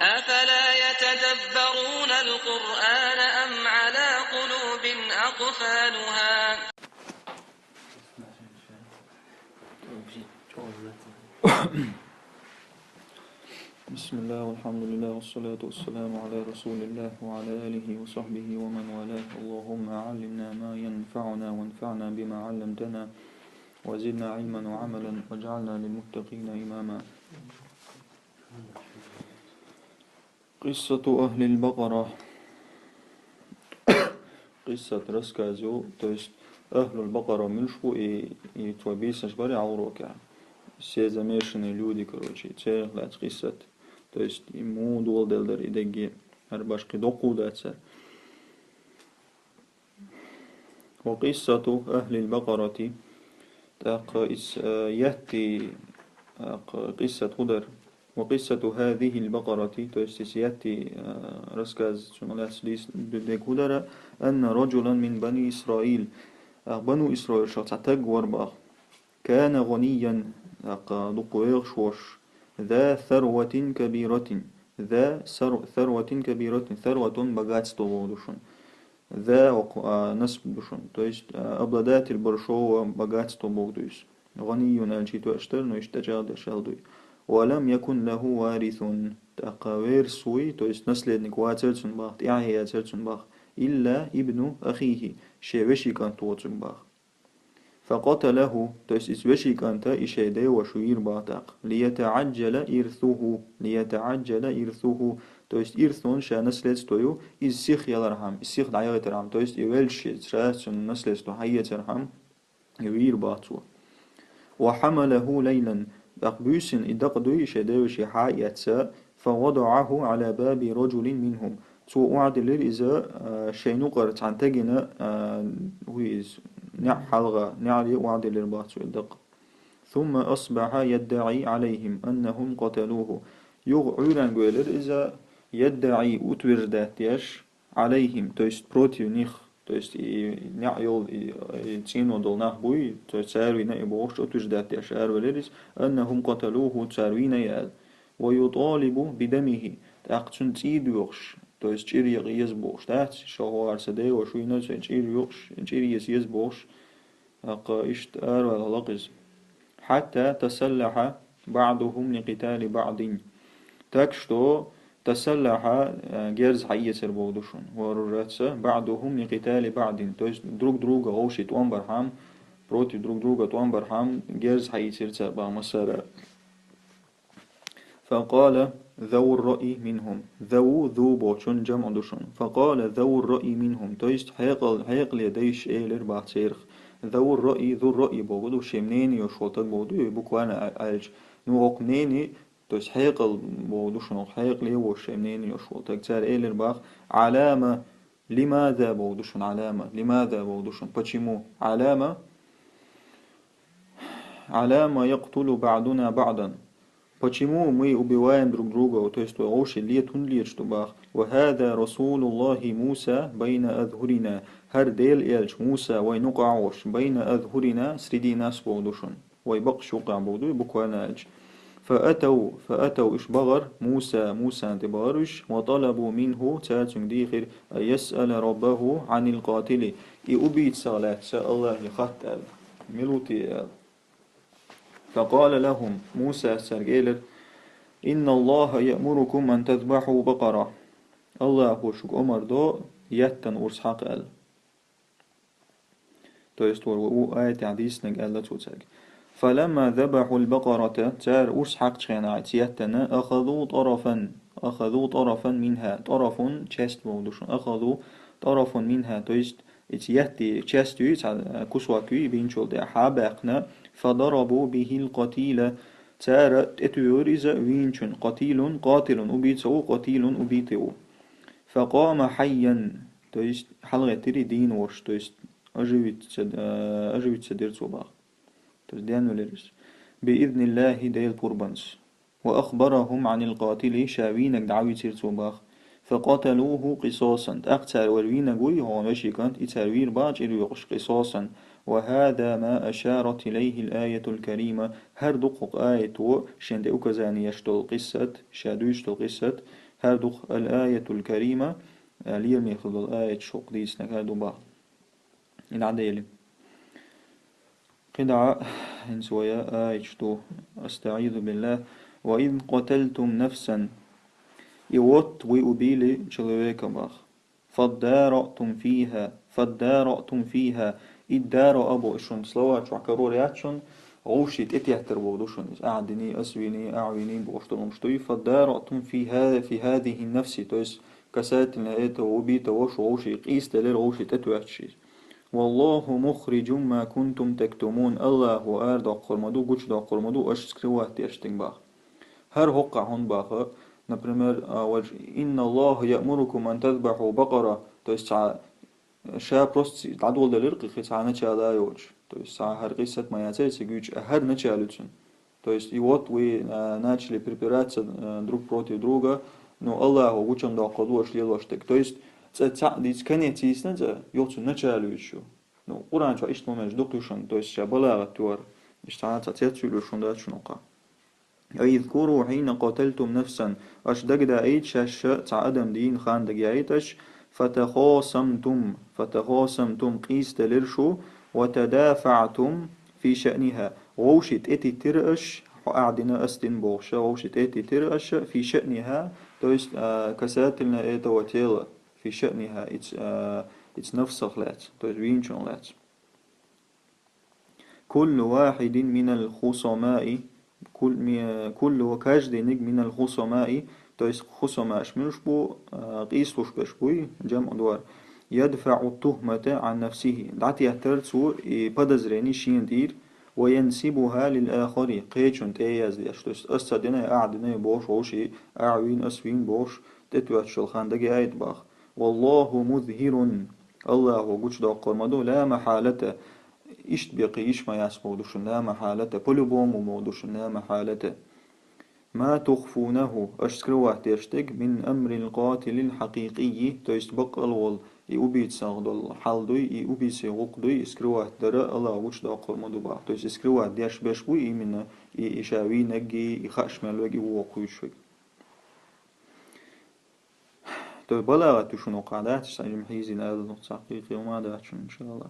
أفلا يتدبرون القرآن أم على قلوب أقفالها بسم الله والحمد لله والصلاة والسلام على رسول الله وعلى آله وصحبه ومن والاه. اللهم علمنا ما ينفعنا وانفعنا بما علمتنا وزدنا علما وعملا واجعلنا للمتقين إماما. قصة أهل البقرة. قصة رسكازو أهل البقرة ملشو и твой бисаш бари аурока. Все замешанные люди, короче, целая قصة. То есть ему долделдер идеги арбашки докудаться. وقصة أهل البقرة يأتي قصة هدر. وقصة هذه البقرة يأتي رسكاز شمالات ليس ديك هدر أن رجلا من بني إسرائيل بنو إسرائيل شخص تجور بأ كان غنيا دقوير شوش ذا ثروة كبيرة ذا ثروة كبيرة ثروة بغاتستو بودشون ذا نسب دشون то есть обладатель большого богатства богдуис غني الجيتو أشتر но اشتجاد شالدوي ولم يكن له وارث تقاوير سوي то есть наследник واترسون باخ يعني ياترسون باخ إلا ابن أخيه شيوشي كان توتسون باخ فقتله то есть إسوشي كانت إشيدي وشوير باطاق ليتعجل إرثه то есть إرثون شا наследствую из всех ялархам из всех дайгатерам то есть إвельши شрасун наследство хайятерхам يوير باطو وحمله ليلا أقبوسن إدقدو إشيدي وشي حاياتسا فوضعه على باب رجل منهم تو أعدلر إذا شينوقر تعنتجنا ويز حلغة نعلي وعدلر باطو الدق ثم أصبح يدعي عليهم أنهم قتلوه يغعوران قولر إذا يدعي أتورداتيش عليهم то есть против них то есть نعيول تينو دول نحبوي то есть ساروين إبوش أتورداتيش أرولرس أنهم قتلوه ساروين يال ويطالب بدمه تأقتن تيدوش то есть чирьяг يزبوش تحت شهوار سدي وشوينو чирьяс يزبوش أق إشت أرول لقز حتى تسلح بعضهم لقتال بعض так что تسلح جرز حيسر بودشون وررتسا بعضهم لقتال بعض то есть друг друга оушит омбархам против друг друга омбархам جرز حيسر تبع مسارة فقال ذو الرأي منهم ذو بوشون جمع دشون فقال ذو الرأي منهم то есть حيقل يديش إيلر بعتيرخ ذو الرأي بودو شمنيني وشوتك بودو يبقوانا ألج نو أقنيني то есть حيقل بودو شنو حيقل يوش شمنيني وشوتك تار إيلر باخ علامة لماذا بودو شن علامة لماذا بودو شن почему علامة يقتل بعضنا بعضا почему мы убиваем друг друга то есть оуши летун лет что бах وهذا رسول الله موسى بين أظهرنا هر ديل إلش موسى وينقعوش بين أظهرنا سردي ناس بودوشون ويبقش وقع بودو بكوانا ألش فأتوا إشبغر موسى انتبارش وطلبوا منه تاتن ديخر أن يسأل ربه عن القاتل أبيت صلاة سأل الله يخطأ ملوتي فقال لهم موسى سرقيلر إن الله يأمركم أن تذبحوا بقرة الله هوشك أمر دو يتن أرسحق أل то есть آية عديس نقال توتاك فلما ذبحوا البقرة تار أرسحق شيناعت يتن أخذوا طرفا منها طرف chest بودوشون أخذوا طرفا منها то есть يتي chest كسواكي بينشول دي حابقنا فضربوا به القتيل تار اتيوريز وينشن قاتل أبيتو قتيل أبيتو فقام حيا то есть حلقة تري دين وش то есть أجويت سدير صباح то есть ديانو لرس بإذن الله ديل قربانس وأخبرهم عن القاتل شاوينك دعوي سير صباح فقتلوه قصاصا أقتل والوين قوي هو ماشي كانت إتاروير باج إلو يقش قصاصا وهذا ما أشارت إليه الآية الكريمة. هر دقق آية شند أكزاني يشتل قصة شادو يشتل قصة هر دق الآية الكريمة ليرم يخذ الآية شوق ديس نكادو با العديل قدعة إنسويا آية شتو أستعيذ بالله وإذ قتلتم نفسا يوت ويؤبيلي человека бах فادارأتم فيها الدار أبو إشون سلوات وعكرور ياتشون غوشيت إتيحتر بودوشون أعدني أسويني أعويني بوشتون مشتوي فادارأتم في هذه النفس تويس كسات لقيته وبيت وش غوشي قيس تلير غوشي تتواتشي والله مخرج ما كنتم تكتمون الله أرد قرمدو قوش دا قرمدو أشتكروات يشتن باخ هر هقع هون باخ например إن الله يأمركم أن تذبحوا بقرة то есть ша просто تعدول دليرقي خيسا начала يوش то есть هر قصة ما яцельцы гюч هر началюцен то есть и вот вы начали припираться друг против друга но Аллах учим да қаду шлелоштек то есть дис конец истинца ёлцу началючу ну Qur'an ча ишт момент докушон то есть ша балага туар иштана цацелюшон да чунука يذكروا حين قتلتم نفسا أش دقدا أيت شاش تع أدم دين خان دقيايتش فتخاصمتم قيس تلرشو وتدافعتم في شأنها غوشت إتي ترأش أعدنا أستن بوغشا غوشت إتي ترأش في شأنها تويست كساتلنا إيتا وتيلا في شأنها إتس نفس خلات تويست وينشون لات كل واحد من الخصماء كل وكاجد نج من الخصماء то есть خصماء شمنش بو قيس وش بشبوي جمع دوار يدفع التهمة عن نفسه دعت يهترتو بدزريني شين دير وينسبها للآخر قيتشون تياز ديش تو есть أستدنا أعدنا بوش وشي أعوين أسوين بوش تتواتش الخاندقي آيت باخ والله مظهر الله وقوش دا قرمدو لا محالة إشت بيقي إش ما يسمو دوشن لا محالة بولوبوم ومودوشن لا محالة ما تخفونه أشكروه تيرشتك من أمر القاتل الحقيقي تويست بق الول يوبيت ساغدل حالدوي يوبيت سيغوقدوي اسكروه درا الله وش دا قرمدو با تويست اسكروه ديش بشبوي إيمنا إشاوي نجي إخاش ملوغي ووقويشوي تو بلاغة شنو قعدات سنجم حيزي هذا النقطة حقيقي وما داتشن إن شاء الله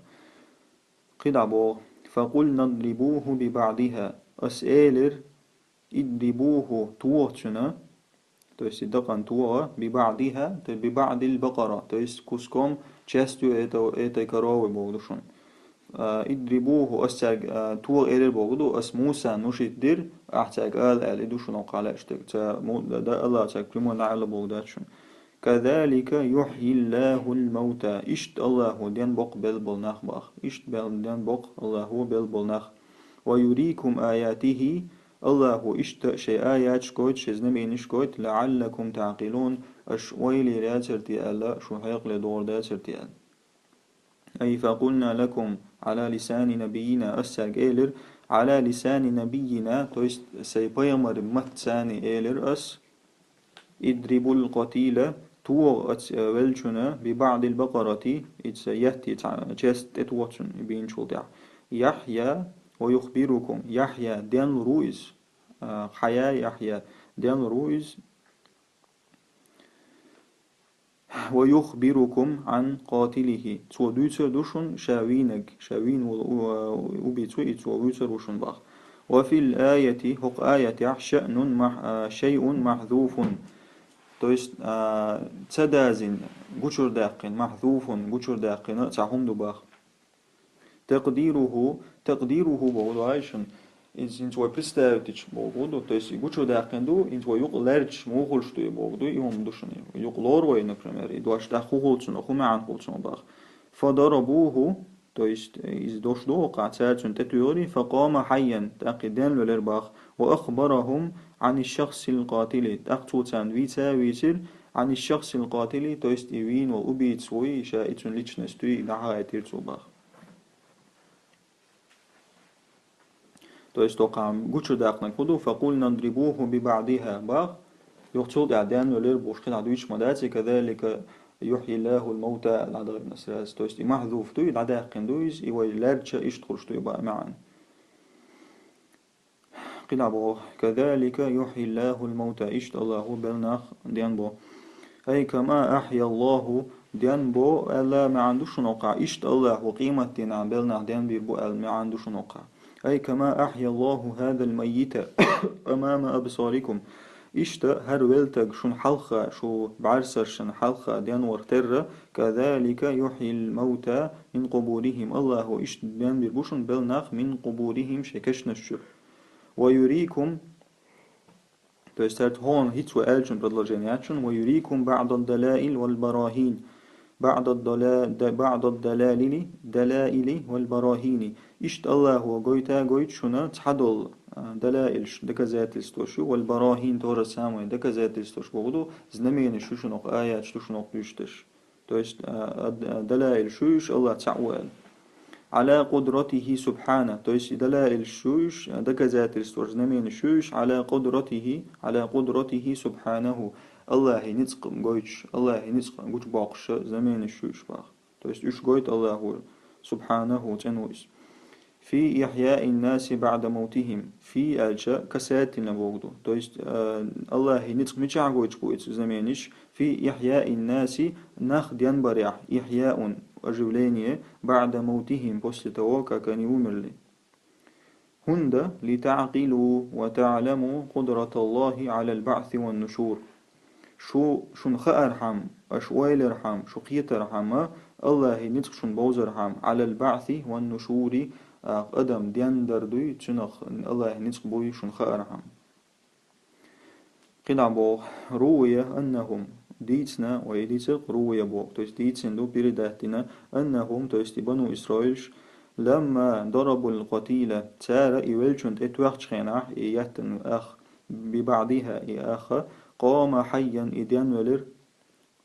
قدعبو فقل نضربوه ببعضها أسئلر اضربوه توتشنا то есть دقن توه ببعضها ببعض البقرة то есть куском частью этой коровы богдушун اضربوه أستاج توه إلى بогду أس موسى نشيد دير أحتاج آل دوشون وقال أشتاج دا الله تاج كلمة نعلى بogداتشون كذلك يحيي الله الموتى إشت الله دين بق بل بلنخ باخ إشت بل دين بق الله بل بلنخ ويريكم آياته الله إشت شيء آيات شكوت شزنمين شكوت لعلكم تعقلون أش ويلي لا ترتي ألا شو حيق لدور دا ترتي أل أي فقلنا لكم على لسان نبينا أساق إيلر على لسان نبينا تويست سيبيمر متساني إيلر أس اضربوا القتيلة تو ولشنا ببعض البقرة يهتي جست اتواتشن بين شلدع يحيى ويخبركم يحيى دين رويز حياة يحيى دين رويز ويخبركم عن قاتله تو دوتر دوشن شاوين وبيتو دوتر وشن باخ وفي الآية هق آية شيء محذوف то есть цадазин гучур дақин محذوفun гучур дақин цахум дубах تقديره بوضو عايشن إن твой представить богду то есть гучур дақин ду in твой юк лерч мухул что богду и он душни юк лорвой например и дуаш дахулцун хуман хулцун бах فضربوه то есть из дошло قعدت تتيوري فقام حيا تقدان للرباخ وأخبرهم عن الشخص القاتل تقتوتان ويتر عن الشخص القاتل то есть إيوين وأبيت سوي شائت لичностью دعاية تيرتوباخ то есть тоқам гучу дақна куду فقول نضربوه ببعضها باخ يقتل قعدان للربوش قد عدوش مداتي كذلك يحيي الله الموتى العدغ النسراس تو است محذوف تو العداقين دويز إيوي لارتشا إشتخرش تو يبقى معا قلعبو كذلك يحيي الله الموتى إشت الله بلناخ ديانبو أي كما أحيا الله ديانبو ألا ما عندوش نوقع إشت الله وقيمة دينا بلناخ ديان بيربو ألا ما عندوش نوقع أي كما أحيا الله هذا الميت أمام أبصاركم إشتا هر ويلتك شون حلقة شو بعرسر شن حلقة ديان ورتر كذلك يحيي الموتى من قبورهم الله إشت ديان بيربوشن بلناخ من قبورهم شكشن الشر ويريكم تو است het هون هیچ و الچون بدلجانياتشون ويريكم بعض الدلائل والبراهين بعض الدلائل دلائل والبراهين إشت الله هو قويتا قويت شنا تحدل دلائل دكازات استوشو والبراهين تورا سامي دكازات استوش بغدو زنمين شوشنوق آيات شوشنوق يشتش تو است دلائل شوش الله تعوال على قدرته سبحانه تو است دلائل شوش دكازات استوش زنمين شوش على قدرته سبحانه الله نتق قويتش الله نتق قويت باقش زمين شوش باق تو است اش قويت الله سبحانه تنويس في إحياء الناس بعد موتهم في ألشا كساتنا بوغدو تو است الله نتق مچا قويت قويت زمينش في إحياء الناس نخ ديان بريح إحياء أجولينيه بعد موتهم بوست توقع كان يومرلي هند لتعقلوا وتعلموا قدرة الله على البعث والنشور شون خأرحم أشويل رحم شو قيت رحم الله نتق شون بوزرحم على البعث والنشور قدم ديان دردوي تشنخ الله نتق بوي شون خأرحم قلع بوغ روية أنهم ديتنا ويديتق روية بوغ توست ديتسن دو بيرداتنا أنهم توست بنو إسرائيل لما ضربوا القتيلة تارا إيوالشون اتواخش خيناح إياتن أخ ببعضها إياخ قام حيا إديان ولر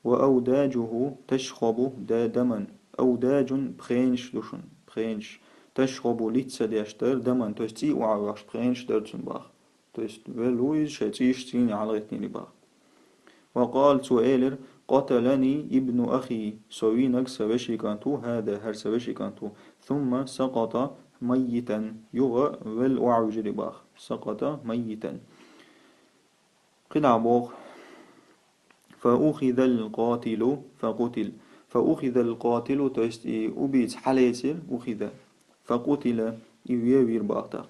وأوداجه تشخب دما أوداج بخينش دوشن بخينش تشخب لتسا ديشتر دما توستي وعواش بخينش درتن باخ توست ولويز شتيش تيني على غتني باخ وقال سؤالر قتلني ابن أخي سوينك سوشي كانتو هذا هر سوشي كانتو ثم سقط ميتا يغى والأعجر باخ سقط ميتا قلع بوغ فأخذ القاتل فقتل فأخذ القاتل توست أبيت حليسر أخذ فقتل يوير باغتاق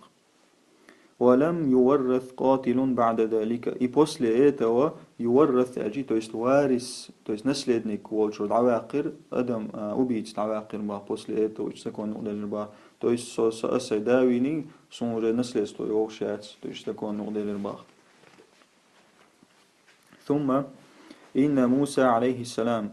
ولم يورث قاتل بعد ذلك إبوسل إيتوا يورث أجي توست وارث توست نسلدنك والشو العواقر أدم أبيت العواقر با بوسل إيتوا يستكون نقدر با توست سأسي داويني سنور نسلستو يوشات توست تكون نقدر با ثم إن موسى عليه السلام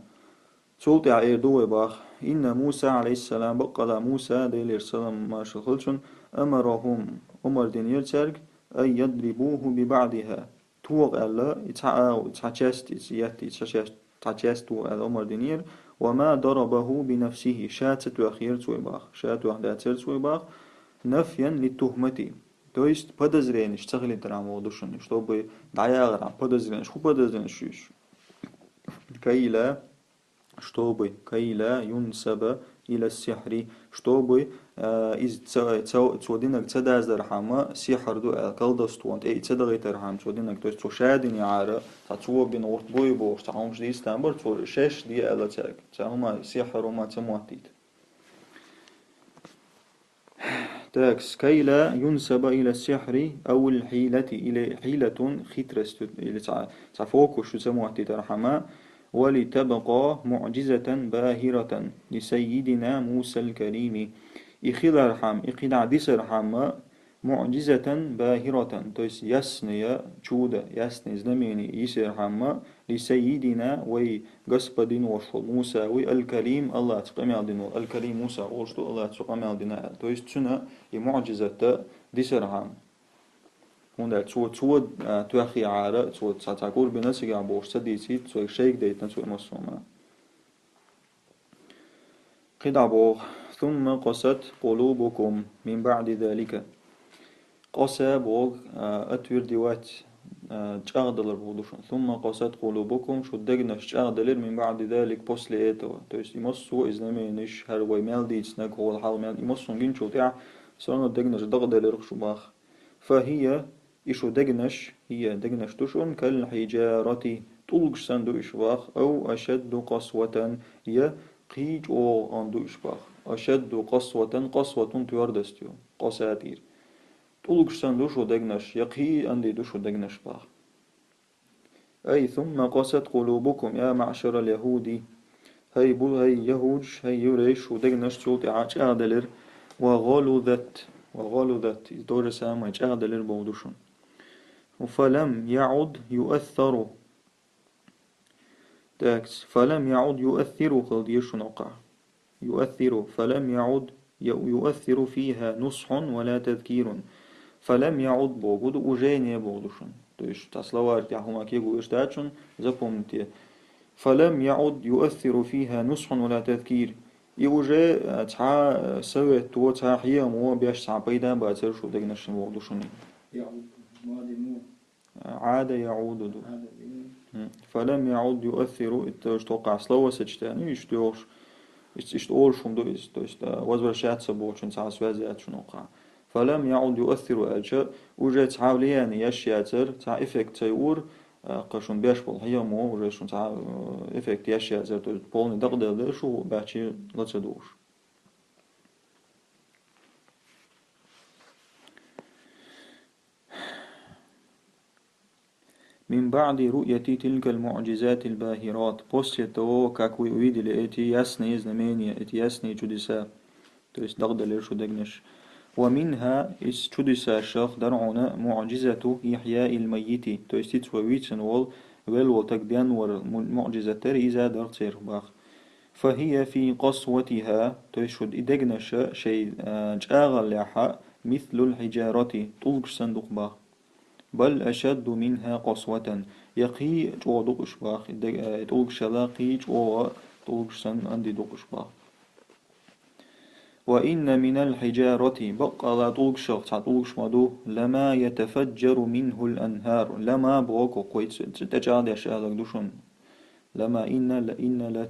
سلطع إيردوه باخ إن موسى عليه السلام بقى موسى ديلير سلام ما شخلشن أمرهم أمر دينير ترك أن يضربوه ببعضها توق ألا تحجستو الأمر دينير وما ضربه بنفسه شاتت وأخير تويباخ شات وحداتر تويباخ نفيا للتهمة то есть подозрение شتغلي درام ودوشن чтобы دعيا подозрение شو подозрение شوش чтобы كيلا ينسب إلى السحر чтобы из цодинок цедаз درحما سحر دو كالدستو أنت أي цедغي درحم цодинок то есть цошадين يعرى تعو بين ورد بوي بوش تعومش دي استنبر تو شش دي ألا تاك تعوما سحر وما تموتيت تاكس كي لا ينسب إلى السحر أو الحيلة إلى حيلة خطرست إلى تعفوك شو سموحتي ترحما ولتبقى معجزة باهرة لسيدنا موسى الكريم إخيل رحم إخيل عديس رحم معجزة باهرة تويس يسني جودة يسني زنميني يسير رحم لسيدنا وي قصبدين وشو موسى وي الكريم الله تقامي عدنو الكريم موسى وشو الله تقامي عدنا تويس تسنى معجزة ديس رحم هوندا تو أخي عارة تو تقول بنفسك عم بوش تديسي تو شيك ديتنا تو مصومة قد عبوغ ثم قست قلوبكم من بعد ذلك قسى بوغ أتوير ديوات чагдалар будушон. Сумма касат кулубукум шо дегнаш чагдалер мин ба'ди далик после этого. То есть имассу изнамениш харвай мелдиц нак хол хал мел имассун гинчул тя سواء دجنش دغدلر شباخ فهي إيشو دجنش هي دجنش تشون كالحجارة طلق سندو إشباخ أو أشد قسوة هي قيج أو أندو إشباخ أشد قسوة قسوة تيوردستيو قساتير طلق سندو شو دجنش يقي أندي دوشو دجنش باخ أي ثم قست قلوبكم يا معشر اليهود هاي بول هاي يهوج هاي يوريش ودجنش تولتي عاش أعدلر وغلظت دور سامة أغدل البودشون فلم يعد يؤثر تاكس فلم يعد يؤثر قلديش نقع يؤثر فلم يعد يؤثر فيها نصح ولا تذكير فلم يعد بوجود وجيني بودشون تويش تصلوار تاعهما كيغو اشتاتشون запомните فلم يعد يؤثر فيها نصح ولا تذكير يوجي تاع سويت تو تاع حيا مو بيش تاع بيدا باتر شو دقنا شنو شنو يعود ماضي مو عاد يعود دو هذا فلم يعد يؤثر توقع слова сочетание что اول شون دو то есть возвращаться больше تاع связать شنو قع فلم يعد يؤثر أجا وجه تعاوليان يشياتر تاع إفكت تيور قشون بيش بول هي مو وجه شون تاع إفكت يشياتر تو بولني دقدر شو بحكي لا تدوش من بعد رؤية تلك المعجزات الباهرات после того как вы увидели эти ясные знамения эти ясные чудеса то есть дقدر شو دقنش ومنها إس чудеса شخ درعنا معجزة إحياء الميت то есть it's ويتسن وال تقديان والمعجزة إذا درتير باخ فهي في قسوتها то есть شو دقنش شيء جاغل لحا مثل الحجارة طلق صندوق باخ بل أشد منها قسوة يقي جو دوقش باخ طلق شلاقي جو طلق سن عندي دوقش باخ وإن من الحجارة بقى طلق شخص طلق شمدو لما يتفجر منه الأنهار لما بوكو قويت تجعل يشاهدك دوشون لما إن لا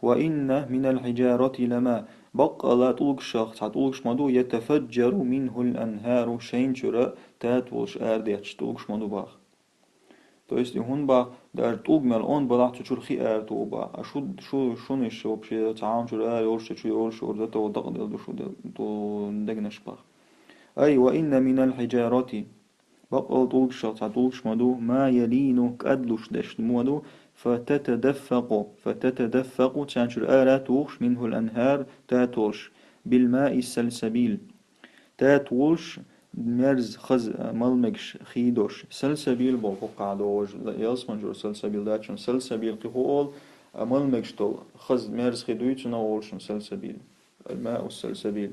وإن من الحجارة لما بقى طلق شخص طلق شمدو يتفجر منه الأنهار شين شراء تاتولش أرديتش طلق شمدو باخ То есть он ба даже тугмел он была чучур хиэр туба а шо ниш вообще таам чур эр орш чур орш орда то дагдел душу то дегнеш бах أي وإن من الحجارة بقى طلق شخص طلق شمدو ما يلين كأدلش دش مودو فتتدفق تشانشر آلا توخش منه الأنهار تاتولش بالماء السلسبيل تاتولش مرز خز ملمكش خيدوش سلسبيل بوكو قعدوش يلسمنجور سلسبيل داتشون سلسبيل قهول ملمكش تو خز مرز خيدويتش نوولشون سلسبيل الماء السلسبيل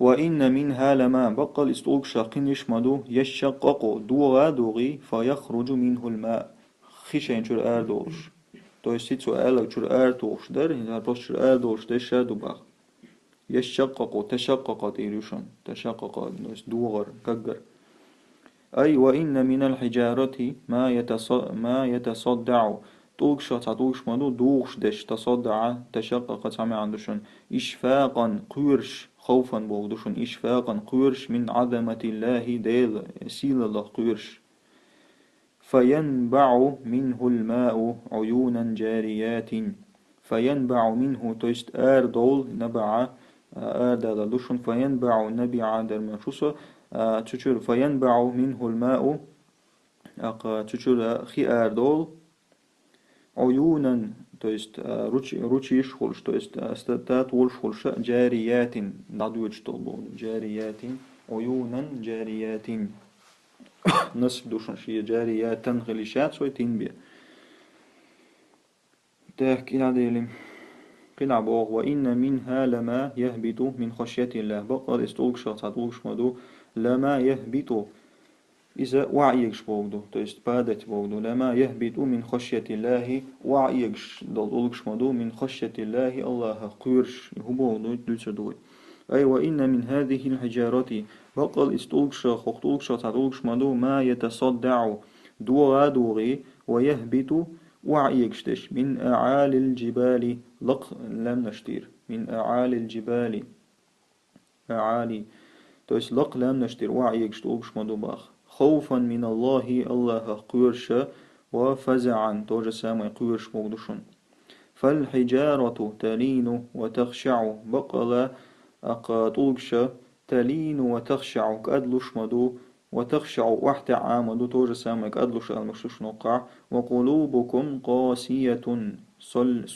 وإن منها لما بقى الاستوق شاقين يشمدو يشقق دوغا دوغي فيخرج منه الماء خيشين شر آردوش تو يستيتسو آلك شر آردوش در هنا بس شر آردوش در شادو باق يشقق تشقق تيريشون تشقق دوغر كجر أي وإن من الحجارة ما يتصدع طوغشا تعطوش مدو دوغش دش تصدع تشقق تعمي عندشون إشفاقا قيرش خوفا بوغدشون إشفاقا قيرش من عظمة الله ديل سيل الله قيرش فينبع منه الماء عيونا جاريات فينبع منه توست دول نبع دالدوشن فينبع نبع درمشوسا تشور فينبع منه الماء تشور خي دول عيونا то есть ручьи шхольш, то есть стат волшхольш джариятин надует что был джариятин عيونا جاريات نصب دوشن شيء جاريات غليشات سوي تنبيه تحكي على قلع بوغ وإن منها لما يهبط من خشية الله بقى استولك شخص هتولكش مدو لما يهبط إذا وعيكش بوغدو تو есть падать بوغدو لما يهبط من خشية الله وعيكش دولكش مدو من خشية الله الله قيرش هو بوغدو دوتر دوي أي وإن من هذه الحجارة بقل استولكش خطولكش تعطولكش مدو ما يتصدع دوغا دوغي ويهبط وعيكشتش من أعالي الجبال لق لم نشتير من أعالي الجبال أعالي تويس لق لم نشتير وعيكشتولكش مدو باخ خوفا من الله الله قيرش وفزعا توجه سامي قيرش مقدشون فالحجارة تلين وتخشع بقل أقاتلكش تلين وتخشع كأدلش مدو وتخشع وحت عامدو توجه سامك أدلش المشش نقع وقلوبكم قاسية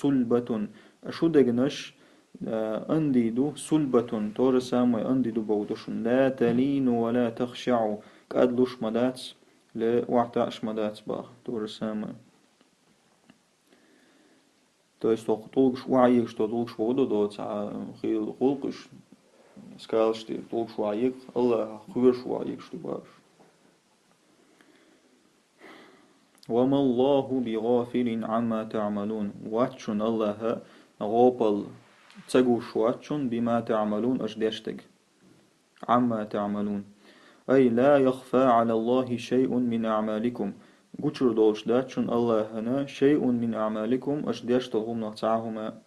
سلبة أشدقنش أنديدو سلبة توجه سامي أنديدو بودشن لا تلين ولا تخشع كأدلش مدات لوحت أشمدات باخ توجه سامي То есть толкш ваек, что толкш воду до хил холкш сказал, что толкш ваек, Аллах хуеш ваек, что баш. وما الله بغافل عما تعملون واتشن الله غوبل تسقوش واتشن بما تعملون أجدشتك عما تعملون أي لا يخفى على الله شيء من أعمالكم قُچُر دولش داتشن الله هنا شيء من أعمالكم أشديشتهم نقطعهما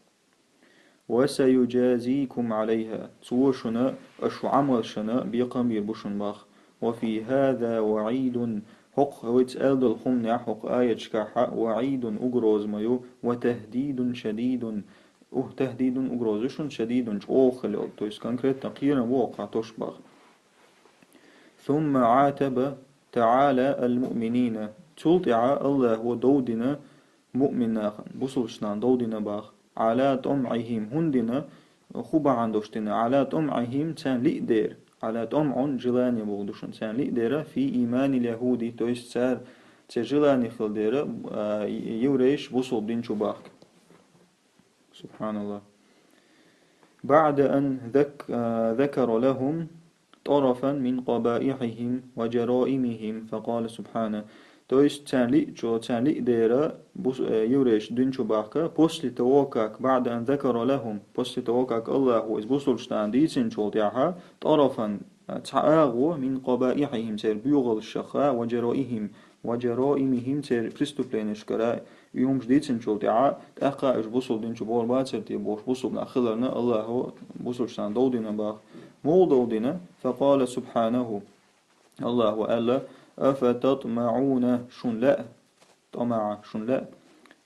وسيجازيكم عليها توشنا أشو عمل شنا بيقامير بوشن باخ وفي هذا وعيد حق هويت ألدل خمنا حق آية شكاحة وعيد أجروز مايو وتهديد شديد تهديد أجروزشن شديد أوخل تويس كونكريت تقيرا وقع تشبخ ثم عاتب تعالى المؤمنين تلطع الله ودودنا مؤمنا بصلشنا دودنا باخ على طمعهم هندنا خوبا عندوشتنا على طمعهم تان لئدير على طمع جلاني بغدوشن تان لئدير في إيمان اليهودي تويست سار تجلاني خلدير يوريش بصل دين شباخ سبحان الله بعد أن ذكر لهم طرفا من قبائحهم وجرائمهم فقال سبحانه То есть تانلي ديرا يوريش دينشو باكا после того как بعد أن ذكر لهم после того как الله избусульштан дийсинчол тяха طرفا تعاغو من قبائحهم تير بيغل الشخاء وجرائمهم تير преступлениش كرا يوم جديدسنчол тяха تاقا избусул динчу борбацер тي бош бусул нахиларна الله бусульштан додина бах مول دودنا فقال سبحانه الله وألا أفتطمعون شن لا طمع شن لا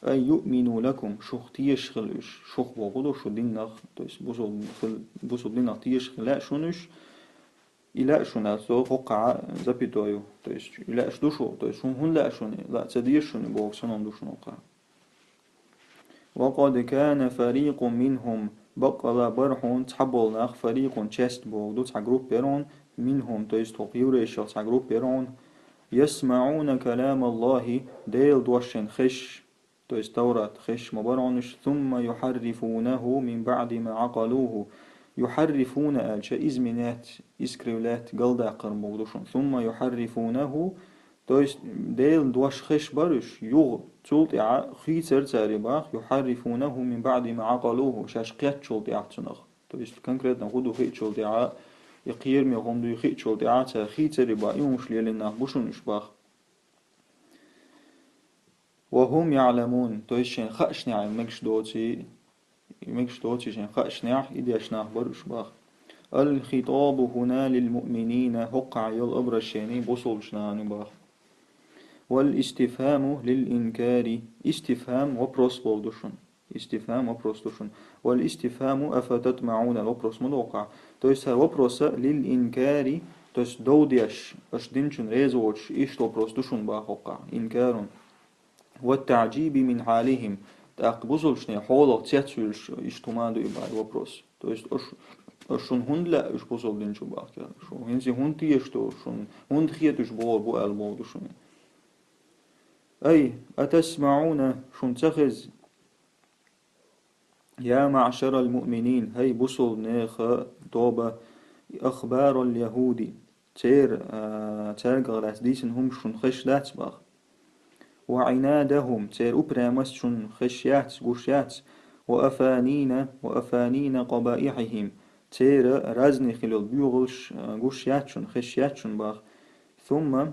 أن يؤمنوا لكم شخ تيشخلش شخ وغدو شو دينخ تويس بوصل دينخ تيشخل لا شنش إلا شن سو وقع زبيتويو تويس إلا شدوشو تويس شن هن لا شن لا تديش شن بوق سنون دوشن وقع وقد كان فريق منهم بقلا برحون تحبول ناخ فريق تشست بوق دو تحجروب بيرون منهم تويس توقيوريش تحجروب بيرون يسمعون كلام الله ديل دوشن خش تويس توراة خش مبرعنش ثم يحرفونه من بعد ما عقلوه يحرفون ألشا إزمنات إسكريولات قلدا قرمودوشن ثم يحرفونه تويس ديل دوش خش برش يغ تولتع خيتر تاريباخ يحرفونه من بعد ما عقلوه شاش قيات تولتع تنخ تويس كونكريت نقودو خيت تولتع يقير مي غوندو يخيت تولتع تا خيتر با يومش ليلنا بوشنش باخ وهم يعلمون تويس شين خاشنع مكش دوتي شين خاشنع إديشنع برش باخ الخطاب هنا للمؤمنين حق يل أبرشيني بوصلشنا باخ والاستفهام للإنكار استفهام وبروس بولدوشن استفهام وبروس دوشن والاستفهام أفتطمعون الوبروس مدوقع تويس وبروس للإنكار تويس دوديش أشدنشن ريزوش إيش وبروس دوشن باقوقع إنكار والتعجيب من حالهم تأقبوزلشني حولق تياتسولش إشتمادو إباي وبروس تويس أشون هند لا إش بوزل دينشو باقيا شو هنسي هند تيشتو شون هند خيتوش بو ألبودوشن أي أتسمعون شن تخز يا معشر المؤمنين هي بصل نيخ دوبة أخبار اليهود تير غلاس ديسن هم شن خش لاتباخ وعنادهم تير أبرامس شن خشيات قشيات وأفانين قبائحهم تير رازني خلال بيغلش قوش ياتشون خش ياتشون باخ ثم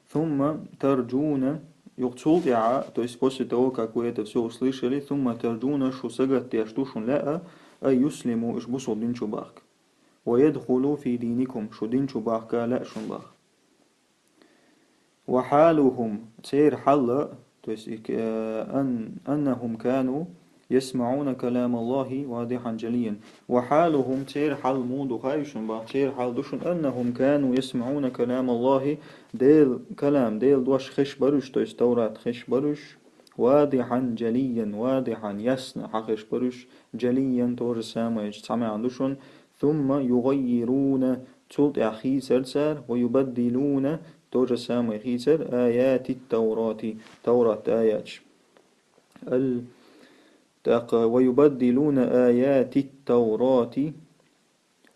ثم ترجون يقتل то есть после того, как вы это все услышали, ثم ترجون شو سجت يشتوشون لا أي يسلموا إشبصوا دين شو باخك ويدخلوا في دينكم شو دين شو باخك لا شون باخ وحالهم تير حل то есть أنهم كانوا يسمعون كلام الله واضحا جليا وحالهم تير حال مودو خايشن با تير حال دوشن أنهم كانوا يسمعون كلام الله ديل كلام ديل دوش خش برش تو استورات خش برش واضحا جليا واضحا يسن حخش برش جليا تور سامج سامع عندوشن ثم يغيرون تلت أخي سرسر ويبدلون تور سامع خيسر آيات التوراة توراة آيات ويبدلون آيات التوراة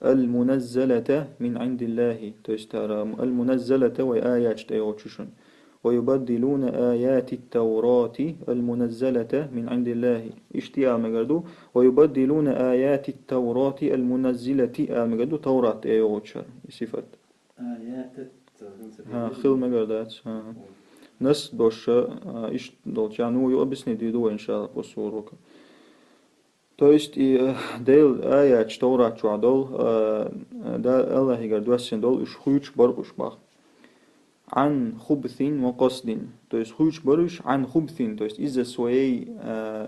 المنزلة من عند الله تشترى المنزلة وآيات تيوتشون ويبدلون آيات التوراة المنزلة من عند الله اشتياء مجدو ويبدلون آيات التوراة المنزلة مجدو توراة تيوتشر صفات آيات ها خل مجدات نس دوش إيش دوش يعني هو يبسني ديدو إن شاء الله بصوروك то есть и дел ая чтора чуадол да Аллах игардуасен дол уж хуйч баруш бах ан хубthин ва qasdin то есть хуйч баруш ан хубthин то есть из-за своей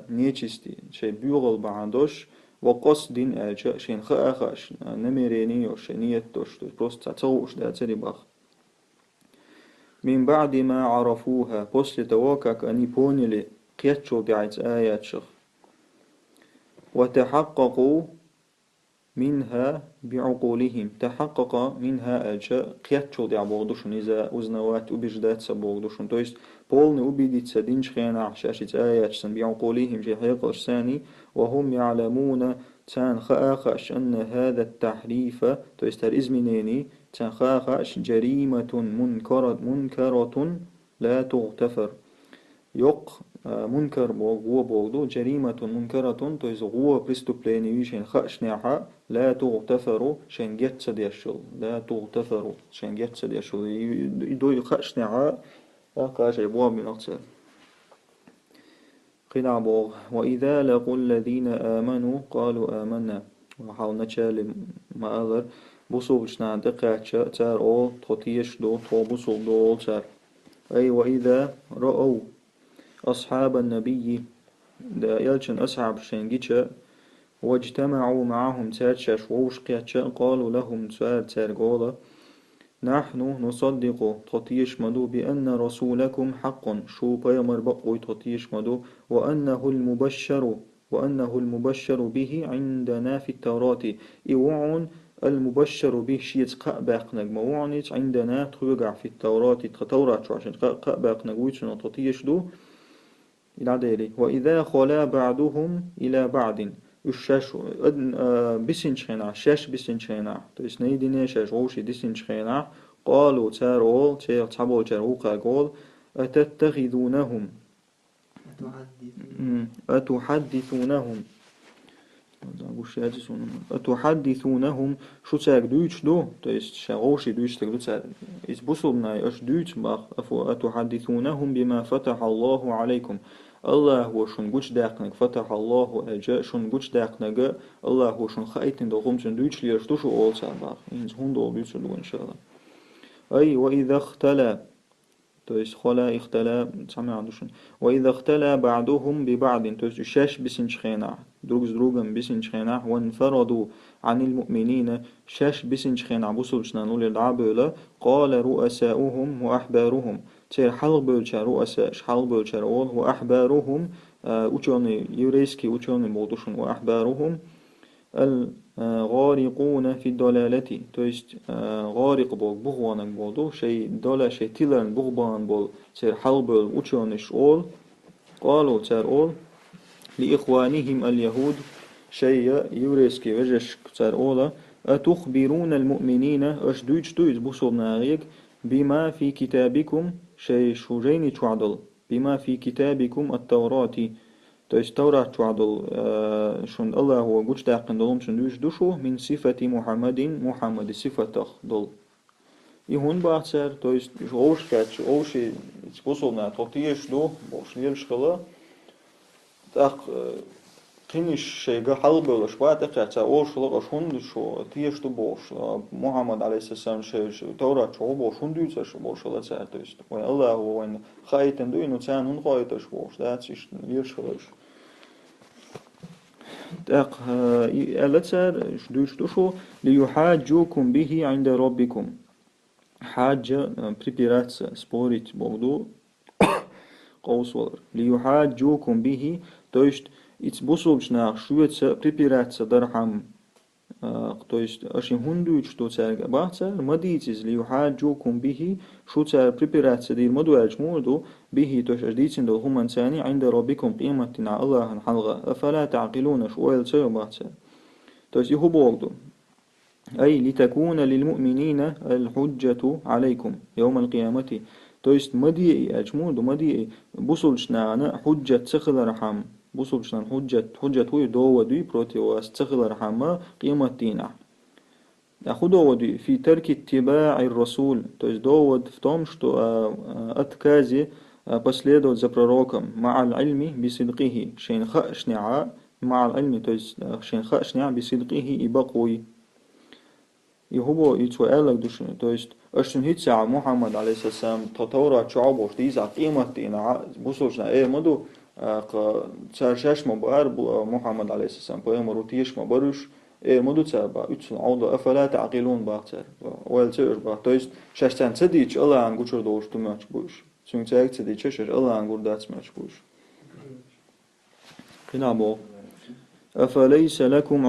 нечисти шей бюгал баандош ва qasdin шейн хаахаш намерение шей ниет то есть просто цауш да цари бах мин ба'ди ма арафуха после того как они поняли qiyatcho дайц аят шах وتحققوا منها بعقولهم تحقق منها الجاء قياتشو دي عبوغدوشن إذا أزنوات وبجدات سبوغدوشن то есть полный убедиться دينشخينا عشاشت آيات سن بعقولهم في حقيقة الثاني وهم يعلمون تان خاخش أن هذا التحريف то есть الإزمنيني تان خاخش جريمة منكرة لا تغتفر يق منكر غو بوغدو جريمة منكرة то есть غو преступление شين خشنيحة لا تغتفر شين جتسد يشل لا تغتفر شين جتسد يشل يدو خشنيحة قاش يبوا من أكثر قناع بوغ وإذا لقوا الذين آمنوا قالوا آمنا وحاول نتشال ما أذر بوصولشنا دقاتش تار أو تطيش دو توبوصول دو تار أي وإذا رأوا أصحاب النبي دا يلشن أصحاب شنجيتشا واجتمعوا معهم تاتشاش ووشقياتشا قالوا لهم تار قولا نحن نصدق تطيش مدو بأن رسولكم حق شو بيمر بقوي تطيش مدو وأنه المبشر به عندنا في التوراة إيوعون المبشر به شيء قباقنج موعنت عندنا ترجع في التوراة التوراة عشان قباقنج ويتشن تطيش دو العدالي وإذا خلا بعضهم إلى بعض الشاش بسنشينا شاش بسنشينا تيس نيديني شاش غوشي دسنشينا قالوا تارول تابول تاروقا قول أتتخذونهم أتحدثونهم أتحدثونهم شو تاك دويتش دو تيس شاغوشي دويتش تاك دو تاك إز بوصلنا أش دويتش باخ أتحدثونهم بما فتح الله عليكم الله هو شون قوش داقنك فتح الله أجا شون قوش داقنك الله هو شون خايتن دو خمسن دويتش ليرش دوشو أول تاك باخ إنز هون دو دويتش دو إن شاء الله أي وإذا اختلى то есть خلا اختلى سامع عندوشن وإذا اختلى بعضهم ببعض то есть شاش بسنشخينا друг с другом بسنشخينا وانفردوا عن المؤمنين شاش بسنشخينا بوصلشنا نقول العبولة قال رؤساؤهم وأحبارهم تير حلق بولشا رؤساء حلق بولشا رؤول وأحبارهم ученые еврейские ученые بودوشن وأحبارهم الغارقون في الضلالة то есть غارق بول بغوانك بولدو شيء دولة شيء تلان بغبان بول تير حلق بول ученыш أول قالوا تير أول لإخوانهم اليهود شيء يوريسكي وجش تير أولا أتخبرون المؤمنين أش دويتش بوصلنا غيك بما في كتابكم شيء شجيني تعدل بما في كتابكم التوراة to То есть Таурат чуадол шун Аллаху гучтаакын долом шун душ душу мин сифати Мухаммадин Мухаммад сифатах дол. И хун бахцер, то есть оушкач, оуши способна тотиеш до, бош нельшкала, так قنيش شيء حلب ولا شوات أقطع أوش لقى شون شو تيش تو بوش محمد عليه السلام شيء توراة شو بوش شون دوت شو بوش ولا تعرفت وين الله هو وين خايت إنه إنه كان هون خايت شو بوش ده تيش ليش خلاص تأق ألا تعر شدوش توشو ليحاجوكم به عند ربكم حاجة بريبيراتس سبوريت بودو قوس ولر ليحاجوكم به تويشت It's busubčná šujeca pripirāca darham, to есть ашин хундуич что царга бахцар мадитис ли юхаджукум бихи шуцар припирāca дир мадуач муду бихи то есть дитин до хумансани عند ربكم قيمتنا الله حلقة أفلا تعقلون شويل سيو بахцар. То есть его богду. أي لتكون للمؤمنين الحجة عليكم يوم القيامة. То есть مديئي أجمود مديئي busubčná حجة تخل رحم بوصلشنا حجة هو دو ودي بروتي واستغل رحمة قيمة دينا أخذ ودي في ترك اتباع الرسول то есть довод в том что отказе последовать за пророком مع العلم بصدقه شين خشنع مع العلم то есть شين خشنع بصدقه يبقوي يهو يتوالك دوشن то есть أشن هيتسع محمد عليه السلام تطورات شعبوش ديزا قيمة دينا بوصلشنا إيه مدو شاش مبار محمد عليه السلام بيامر وتيش مبارش مدو تسابا يتسون عوضة أفلا تعقلون باختر ويلتر باخ то есть شاشتان تديش الله عن قشر دوش تماش بوش سون تاك تديش شر الله عن قردات ماش بوش كنابو أفليس لكم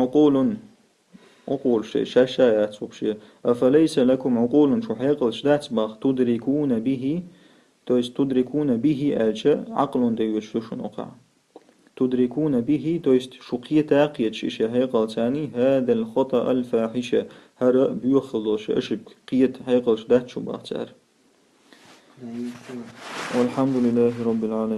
عقول شيء شاشات وبشي أفليس لكم عقول شو حيقل شدات باخ تدركون به то есть تدركون به أجا عقل ديوش شنوقع تدركون به то есть شقية تاقية شيء هي قالتاني هذا الخطأ الفاحشة هرا بيخلص أشب قية هي قالش ده شو بحتار والحمد لله رب العالمين.